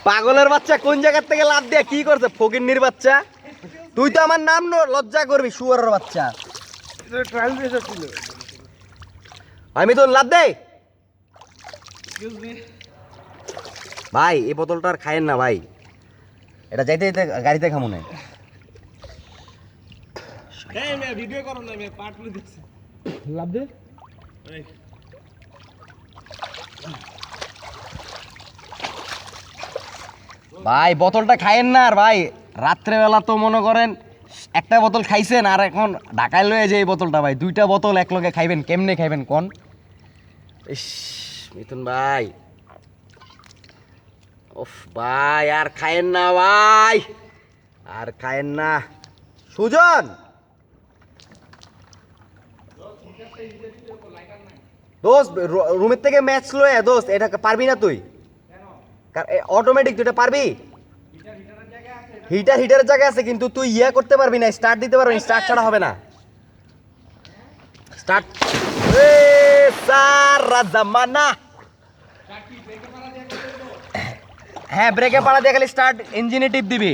পাগলের বাচ্চা কোন জায়গা থেকে লাভ দিয়ে কি করছে ফকিন্নির বাচ্চা? তুই তো আমার নাম লজ্জা করবি শুয়ারের বাচ্চা। ট্রায়াল রেস ছিল। আমি তো লাভ দেই ভাই, এই বোতলটা আর খায়েন না ভাই, এটা যাইতে যাইতে গাড়িতে খামু না। ভিডিও করো না, পার্ট তুলে দিচ্ছি। লাভ দে ভাই, বোতলটা খাইয়েন না। আর ভাই রাত্রেবেলা তো মনে করেন একটা বোতল খাইছেন, আর এখন ঢাকায় লয়ে যে এই বোতলটা ভাই, দুইটা বোতল এক লগে খাইবেন, কেমনে খাইবেন কোন? ইস মিথুন ভাই, ওফ ভাই আর খায়েন না ভাই, আর খায়েন না। সুজন, দোস্ত রুমের থেকে ম্যাচ লয়ে দোস্ত, এটা পারবি না তুই? অটোমেটিক তুই এটা পারবি? হিটারের জায়গা আছে, কিন্তু তুই ইয়া করতে পারবি না, স্টার্ট দিতে পারবি না, স্টার্ট ছাড়া হবে না। স্টার্ট সারা জামানা। হ্যাঁ, ব্রেকে পাড়া দিয়ে খালি স্টার্ট ইঞ্জিনে টিপ দিবি।